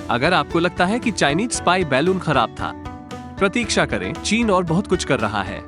अगर आपको लगता है कि चाइनीज स्पाई बैलून खराब था, प्रतीक्षा करें, चीन और बहुत कुछ कर रहा है।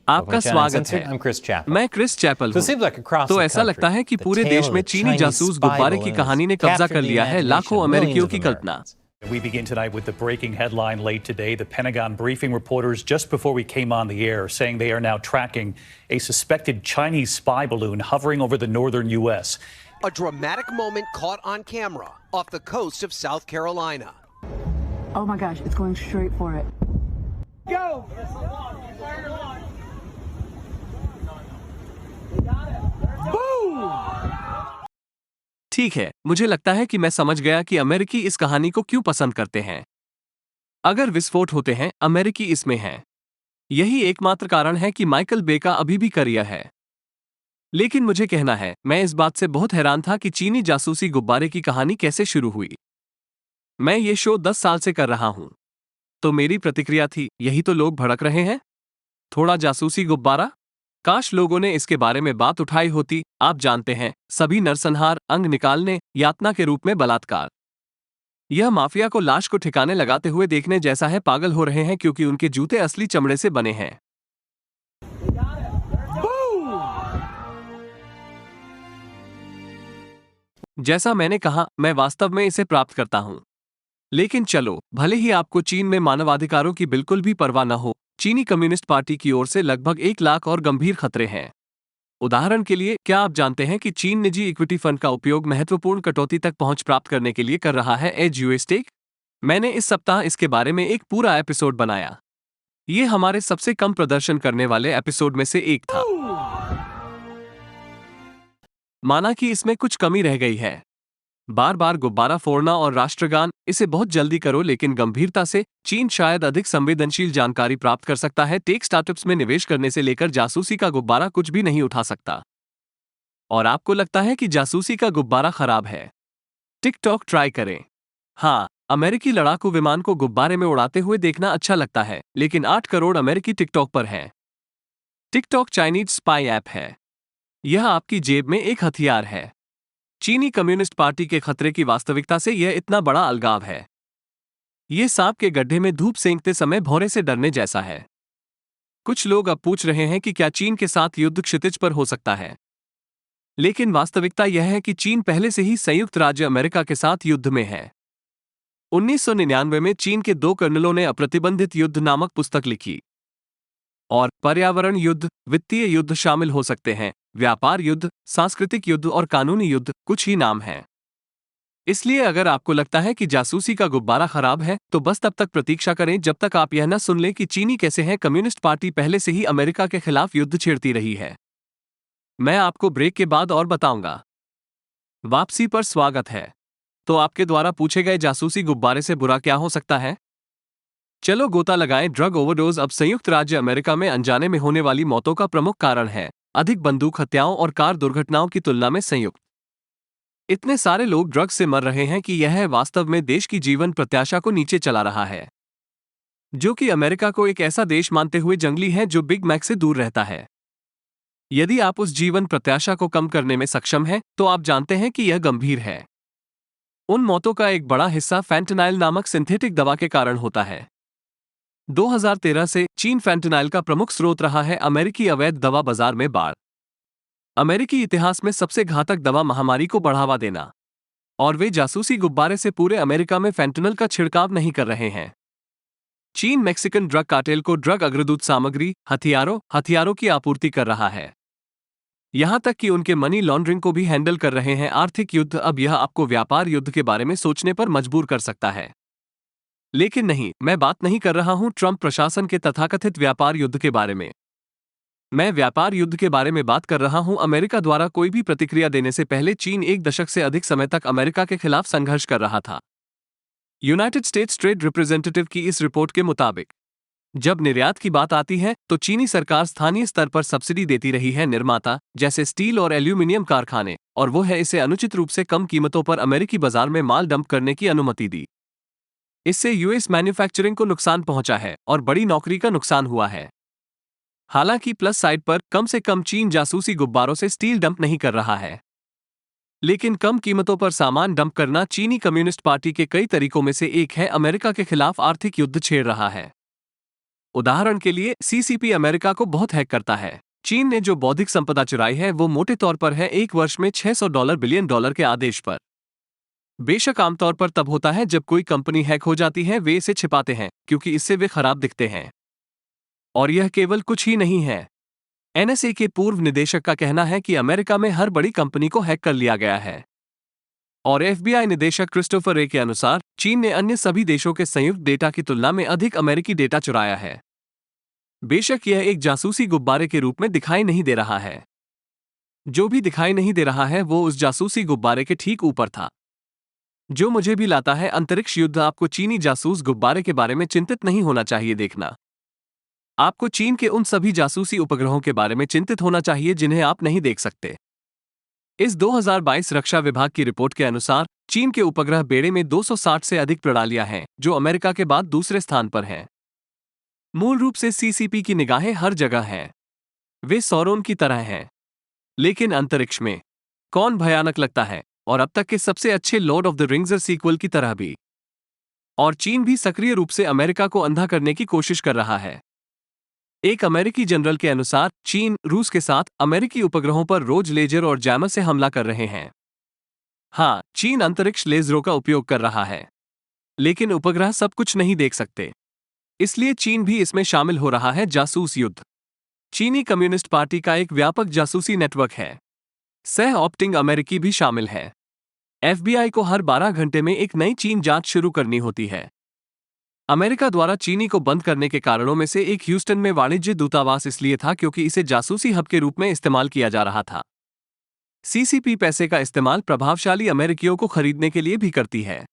आपका स्वागत है। मैं क्रिस चैपल हूँ। तो ऐसा लगता है कि पूरे देश में चीनी जासूस गुब्बारे की कहानी ने कब्जा कर लिया है लाखों अमेरिकियों की कल्पना। We begin tonight with the breaking headline late today. The Pentagon briefing reporters just before we came on the air, saying they are now tracking a suspected Chinese spy balloon hovering over the northern U.S. A dramatic moment caught on camera off the coast of South Carolina. Oh my gosh, it's going straight for it. Go! ठीक है, मुझे लगता है कि मैं समझ गया कि अमेरिकी इस कहानी को क्यों पसंद करते हैं। अगर विस्फोट होते हैं, अमेरिकी इसमें हैं। यही एकमात्र कारण है कि माइकल बे का अभी भी करियर है। लेकिन मुझे कहना है, मैं इस बात से बहुत हैरान था कि चीनी जासूसी गुब्बारे की कहानी कैसे शुरू हुई। मैं ये शो 10 साल से कर रहा हूं। तो मेरी प्रतिक्रिया थी, यही तो लोग भड़क रहे हैं, थोड़ा जासूसी गुब्बारा। काश लोगों ने इसके बारे में बात उठाई होती। आप जानते हैं, सभी नरसंहार, अंग निकालने, यातना के रूप में बलात्कार। यह माफिया को लाश को ठिकाने लगाते हुए देखने जैसा है। पागल हो रहे हैं क्योंकि उनके जूते असली चमड़े से बने हैं। जैसा मैंने कहा, मैं वास्तव में इसे प्राप्त करता हूं। लेकिन चलो, भले ही आपको चीन में मानवाधिकारों की बिल्कुल भी परवाह न हो, चीनी कम्युनिस्ट पार्टी की ओर से लगभग 1 लाख और गंभीर खतरे हैं। उदाहरण के लिए, क्या आप जानते हैं कि चीन निजी इक्विटी फंड का उपयोग महत्वपूर्ण कटौती तक पहुंच प्राप्त करने के लिए कर रहा है? As US tech. मैंने इस सप्ताह इसके बारे में एक पूरा एपिसोड बनाया। ये हमारे सबसे कम प्रदर्शन करने वाले एपिसोड में से एक था। माना कि इसमें कुछ कमी रह गई है। बार बार गुब्बारा फोड़ना और राष्ट्रगान, इसे बहुत जल्दी करो। लेकिन गंभीरता से, चीन शायद अधिक संवेदनशील जानकारी प्राप्त कर सकता है। टेक स्टार्टअप्स में निवेश करने से लेकर जासूसी का गुब्बारा कुछ भी नहीं उठा सकता। और आपको लगता है कि जासूसी का गुब्बारा खराब है? टिकटॉक ट्राई करें। हाँ, अमेरिकी लड़ाकू विमान को गुब्बारे में उड़ाते हुए देखना अच्छा लगता है, लेकिन 8 करोड़ अमेरिकी टिकटॉक पर हैं। टिकटॉक चाइनीज स्पाई ऐप है। यह आपकी जेब में एक हथियार है। चीनी कम्युनिस्ट पार्टी के खतरे की वास्तविकता से यह इतना बड़ा अलगाव है। यह सांप के गड्ढे में धूप सेंकते समय भौरे से डरने जैसा है। कुछ लोग अब पूछ रहे हैं कि क्या चीन के साथ युद्ध क्षितिज पर हो सकता है। लेकिन वास्तविकता यह है कि चीन पहले से ही संयुक्त राज्य अमेरिका के साथ युद्ध में है। 1999 में चीन के 2 कर्नलों ने अप्रतिबंधित युद्ध नामक पुस्तक लिखी। और पर्यावरण युद्ध, वित्तीय युद्ध शामिल हो सकते हैं, व्यापार युद्ध, सांस्कृतिक युद्ध और कानूनी युद्ध, कुछ ही नाम हैं। इसलिए अगर आपको लगता है कि जासूसी का गुब्बारा खराब है, तो बस तब तक प्रतीक्षा करें जब तक आप यह न सुन लें कि चीनी कैसे हैं। कम्युनिस्ट पार्टी पहले से ही अमेरिका के खिलाफ युद्ध छेड़ती रही है। मैं आपको ब्रेक के बाद और बताऊंगा। वापसी पर स्वागत है। तो आपके द्वारा पूछे गए जासूसी गुब्बारे से बुरा क्या हो सकता है? चलो गोता लगाएं। ड्रग ओवरडोज अब संयुक्त राज्य अमेरिका में अनजाने में होने वाली मौतों का प्रमुख कारण है, अधिक बंदूक हत्याओं और कार दुर्घटनाओं की तुलना में संयुक्त। इतने सारे लोग ड्रग्स से मर रहे हैं कि यह वास्तव में देश की जीवन प्रत्याशा को नीचे चला रहा है, जो कि अमेरिका को एक ऐसा देश मानते हुए जंगली है जो बिग मैक से दूर रहता है। यदि आप उस जीवन प्रत्याशा को कम करने में सक्षम हैं, तो आप जानते हैं कि यह गंभीर है। उन मौतों का एक बड़ा हिस्सा फैंटनाइल नामक सिंथेटिक दवा के कारण होता है। 2013 से चीन फैंटनाइल का प्रमुख स्रोत रहा है। अमेरिकी अवैध दवा बाजार में बाढ़। अमेरिकी इतिहास में सबसे घातक दवा महामारी को बढ़ावा देना। और वे जासूसी गुब्बारे से पूरे अमेरिका में फैंटनल का छिड़काव नहीं कर रहे हैं। चीन मैक्सिकन ड्रग कार्टेल को ड्रग अग्रदूत सामग्री, हथियारों की आपूर्ति कर रहा है। यहां तक कि उनके मनी लॉन्ड्रिंग को भी हैंडल कर रहे हैं। आर्थिक युद्ध। अब यह आपको व्यापार युद्ध के बारे में सोचने पर मजबूर कर सकता है। लेकिन नहीं, मैं बात नहीं कर रहा हूं ट्रंप प्रशासन के तथाकथित व्यापार युद्ध के बारे में। मैं व्यापार युद्ध के बारे में बात कर रहा हूं। अमेरिका द्वारा कोई भी प्रतिक्रिया देने से पहले चीन 1 दशक से अधिक समय तक अमेरिका के खिलाफ संघर्ष कर रहा था। यूनाइटेड स्टेट्स ट्रेड रिप्रेजेंटेटिव की इस रिपोर्ट के मुताबिक जब निर्यात की बात आती है तो चीनी सरकार स्थानीय स्तर पर सब्सिडी देती रही है निर्माता जैसे स्टील और एल्यूमिनियम कारखाने, और वो है इसे अनुचित रूप से कम कीमतों पर अमेरिकी बाजार में माल डंप करने की अनुमति दी। इससे यूएस मैन्युफैक्चरिंग को नुकसान पहुंचा है और बड़ी नौकरी का नुकसान हुआ है। हालांकि प्लस साइड पर कम से कम चीन जासूसी गुब्बारों से स्टील डंप नहीं कर रहा है, लेकिन कम कीमतों पर सामान डंप करना चीनी कम्युनिस्ट पार्टी के कई तरीकों में से एक है। अमेरिका के खिलाफ आर्थिक युद्ध छेड़ रहा है। उदाहरण के लिए सीसीपी अमेरिका को बहुत हैक करता है। चीन ने जो बौद्धिक संपदा चुराई है वो मोटे तौर पर है एक वर्ष में $600 बिलियन के आदेश पर। बेशक आमतौर पर तब होता है जब कोई कंपनी हैक हो जाती है, वे इसे छिपाते हैं क्योंकि इससे वे खराब दिखते हैं। और यह केवल कुछ ही नहीं है। एनएसए के पूर्व निदेशक का कहना है कि अमेरिका में हर बड़ी कंपनी को हैक कर लिया गया है। और एफबीआई निदेशक क्रिस्टोफर रे के अनुसार चीन ने अन्य सभी देशों के संयुक्त डेटा की तुलना में अधिक अमेरिकी डेटा चुराया है। बेशक यह एक जासूसी गुब्बारे के रूप में दिखाई नहीं दे रहा है। जो भी दिखाई नहीं दे रहा है वो उस जासूसी गुब्बारे के ठीक ऊपर था, जो मुझे भी लाता है अंतरिक्ष युद्ध। आपको चीनी जासूस गुब्बारे के बारे में चिंतित नहीं होना चाहिए देखना। आपको चीन के उन सभी जासूसी उपग्रहों के बारे में चिंतित होना चाहिए जिन्हें आप नहीं देख सकते। इस 2022 रक्षा विभाग की रिपोर्ट के अनुसार चीन के उपग्रह बेड़े में 260 से अधिक प्रणालियां हैं, जो अमेरिका के बाद दूसरे स्थान पर हैं। मूल रूप से सीसीपी की निगाहें हर जगह हैं। वे सौरोन की तरह हैं, लेकिन अंतरिक्ष में। कौन भयानक लगता है, और अब तक के सबसे अच्छे Lord of the Rings sequel की तरह भी। और चीन भी सक्रिय रूप से अमेरिका को अंधा करने की कोशिश कर रहा है। एक अमेरिकी जनरल के अनुसार चीन रूस के साथ अमेरिकी उपग्रहों पर रोज लेजर और जैमर से हमला कर रहे हैं। हाँ, चीन अंतरिक्ष लेजरों का उपयोग कर रहा है, लेकिन उपग्रह सब कुछ नहीं देख सकते। इसलिए चीन भी इसमें शामिल हो रहा है। जासूस युद्ध चीनी कम्युनिस्ट पार्टी का एक व्यापक जासूसी नेटवर्क है। सह ऑप्टिंग अमेरिकी भी शामिल है। एफबीआई को हर 12 घंटे में एक नई चीन जांच शुरू करनी होती है। अमेरिका द्वारा चीनी को बंद करने के कारणों में से एक ह्यूस्टन में वाणिज्य दूतावास इसलिए था क्योंकि इसे जासूसी हब के रूप में इस्तेमाल किया जा रहा था। सीसीपी पैसे का इस्तेमाल प्रभावशाली अमेरिकियों को खरीदने के लिए भी करती है।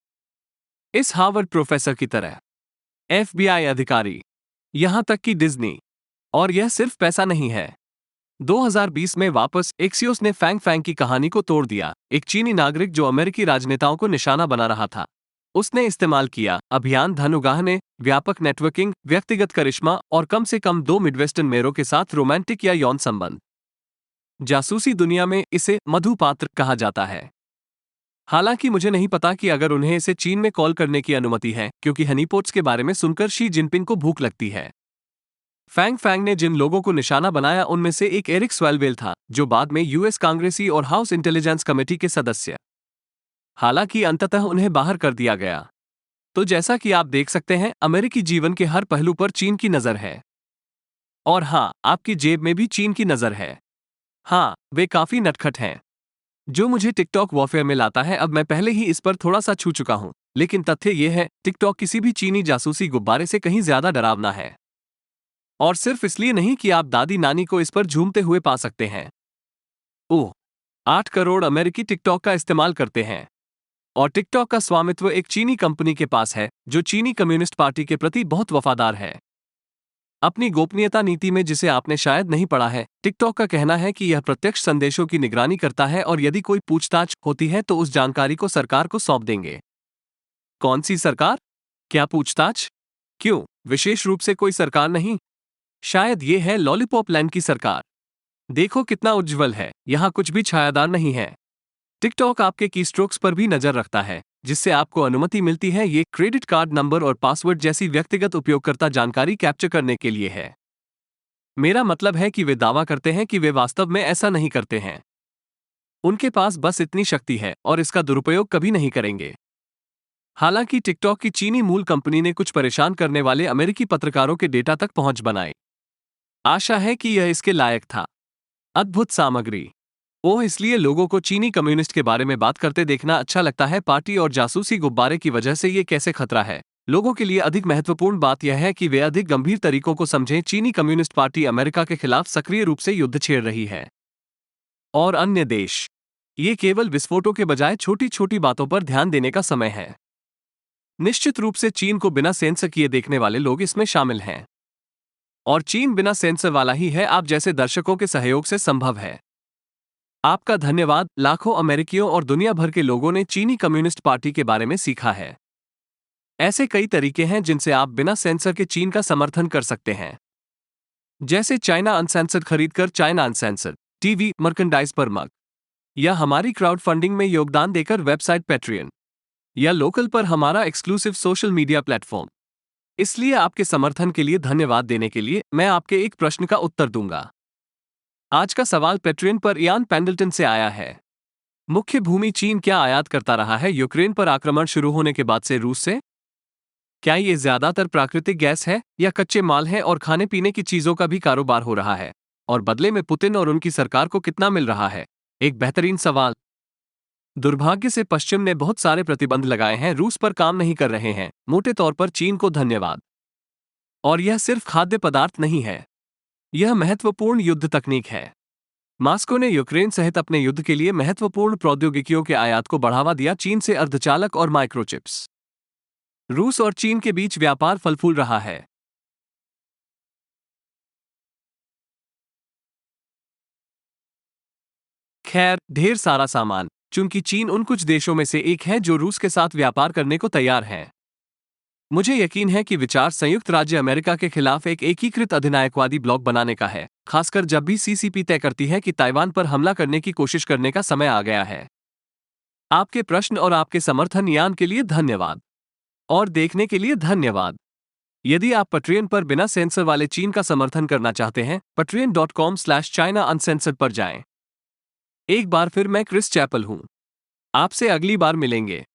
इस हार्वर्ड प्रोफेसर की तरह एफबीआई अधिकारी, यहां तक कि डिज्नी। और यह सिर्फ पैसा नहीं है। 2020 में वापस एक्सियोस ने फैंग फैंग की कहानी को तोड़ दिया। एक चीनी नागरिक जो अमेरिकी राजनेताओं को निशाना बना रहा था, उसने इस्तेमाल किया अभियान धन उगाहने, व्यापक नेटवर्किंग, व्यक्तिगत करिश्मा और कम से कम 2 मिडवेस्टर्न मेयरों के साथ रोमांटिक या यौन संबंध। जासूसी दुनिया में इसे मधुपात्र कहा जाता है। हालांकि मुझे नहीं पता कि अगर उन्हें इसे चीन में कॉल करने की अनुमति है, क्योंकि हनीपोट्स के बारे में सुनकर शी जिनपिंग को भूख लगती है। फैंग फैंग ने जिन लोगों को निशाना बनाया उनमें से एक एरिक स्वेलवेल था, जो बाद में यूएस कांग्रेसी और हाउस इंटेलिजेंस कमेटी के सदस्य। हालांकि अंततः उन्हें बाहर कर दिया गया। तो जैसा कि आप देख सकते हैं, अमेरिकी जीवन के हर पहलू पर चीन की नजर है। और हाँ, आपकी जेब में भी चीन की नजर है। हाँ, वे काफी नटखट हैं, जो मुझे टिकटॉक वॉरफेयर में लाता है। अब मैं पहले ही इस पर थोड़ा सा छू चुका हूं, लेकिन तथ्य यह है, टिकटॉक किसी भी चीनी जासूसी गुब्बारे से कहीं ज्यादा डरावना है। और सिर्फ इसलिए नहीं कि आप दादी नानी को इस पर झूमते हुए पा सकते हैं। ओह, 8 करोड़ अमेरिकी टिकटॉक का इस्तेमाल करते हैं। और टिकटॉक का स्वामित्व एक चीनी कंपनी के पास है, जो चीनी कम्युनिस्ट पार्टी के प्रति बहुत वफादार है। अपनी गोपनीयता नीति में, जिसे आपने शायद नहीं पढ़ा है, टिकटॉक का कहना है कि यह प्रत्यक्ष संदेशों की निगरानी करता है और यदि कोई पूछताछ होती है तो उस जानकारी को सरकार को सौंप देंगे। कौन सी सरकार? क्या पूछताछ? क्यों? विशेष रूप से कोई सरकार नहीं। शायद ये है लॉलीपॉप लैंड की सरकार। देखो कितना उज्जवल है, यहां कुछ भी छायादार नहीं है। टिकटॉक आपके कीस्ट्रोक्स पर भी नजर रखता है, जिससे आपको अनुमति मिलती है। ये क्रेडिट कार्ड नंबर और पासवर्ड जैसी व्यक्तिगत उपयोगकर्ता जानकारी कैप्चर करने के लिए है। मेरा मतलब है कि वे दावा करते हैं कि वे वास्तव में ऐसा नहीं करते हैं। उनके पास बस इतनी शक्ति है और इसका दुरुपयोग कभी नहीं करेंगे। हालांकि टिकटॉक की चीनी मूल कंपनी ने कुछ परेशान करने वाले अमेरिकी पत्रकारों के डेटा तक पहुंच बनाई। आशा है कि यह इसके लायक था। अद्भुत सामग्री। ओह, इसलिए लोगों को चीनी कम्युनिस्ट के बारे में बात करते देखना अच्छा लगता है। पार्टी और जासूसी गुब्बारे की वजह से ये कैसे खतरा है। लोगों के लिए अधिक महत्वपूर्ण बात यह है कि वे अधिक गंभीर तरीकों को समझें। चीनी कम्युनिस्ट पार्टी अमेरिका के खिलाफ सक्रिय रूप से युद्ध छेड़ रही है। और अन्य देश। ये केवल विस्फोटों के बजाय छोटी छोटी बातों पर ध्यान देने का समय है। निश्चित रूप से चीन को बिना सेंसर किए देखने वाले लोग इसमें शामिल हैं। और चीन बिना सेंसर वाला ही है, आप जैसे दर्शकों के सहयोग से संभव है। आपका धन्यवाद। लाखों अमेरिकियों और दुनिया भर के लोगों ने चीनी कम्युनिस्ट पार्टी के बारे में सीखा है। ऐसे कई तरीके हैं जिनसे आप बिना सेंसर के चीन का समर्थन कर सकते हैं, जैसे चाइना अनसेंसर्ड खरीदकर चाइना अनसेंसर्ड टीवी मर्केंडाइज पर मग, या हमारी क्राउड फंडिंग में योगदान देकर वेबसाइट पैट्रियन, या लोकल पर हमारा एक्सक्लूसिव सोशल मीडिया प्लेटफॉर्म। इसलिए आपके समर्थन के लिए धन्यवाद देने के लिए मैं आपके एक प्रश्न का उत्तर दूंगा। आज का सवाल पैट्रियन पर इयान पेंडल्टन से आया है। मुख्य भूमि चीन क्या आयात करता रहा है यूक्रेन पर आक्रमण शुरू होने के बाद से रूस से? क्या ये ज्यादातर प्राकृतिक गैस है या कच्चे माल है और खाने पीने की चीजों का भी कारोबार हो रहा है? और बदले में पुतिन और उनकी सरकार को कितना मिल रहा है? एक बेहतरीन सवाल। दुर्भाग्य से पश्चिम ने बहुत सारे प्रतिबंध लगाए हैं, रूस पर काम नहीं कर रहे हैं। मोटे तौर पर चीन को धन्यवाद। और यह सिर्फ खाद्य पदार्थ नहीं है, यह महत्वपूर्ण युद्ध तकनीक है। मॉस्को ने यूक्रेन सहित अपने युद्ध के लिए महत्वपूर्ण प्रौद्योगिकियों के आयात को बढ़ावा दिया, चीन से अर्धचालक और माइक्रोचिप्स। रूस और चीन के बीच व्यापार फल फूल रहा है। खैर, ढेर सारा सामान, चूंकि चीन उन कुछ देशों में से एक है जो रूस के साथ व्यापार करने को तैयार है। मुझे यकीन है कि विचार संयुक्त राज्य अमेरिका के खिलाफ एक एकीकृत अधिनायकवादी ब्लॉक बनाने का है, खासकर जब भी सीसीपी तय करती है कि ताइवान पर हमला करने की कोशिश करने का समय आ गया है। आपके प्रश्न और आपके समर्थन यान के लिए धन्यवाद और देखने के लिए धन्यवाद। यदि आप पट्रियन पर बिना सेंसर वाले चीन का समर्थन करना चाहते हैं, patreon.com/China Uncensored पर जाएं। एक बार फिर मैं क्रिस चैपल हूं। आपसे अगली बार मिलेंगे।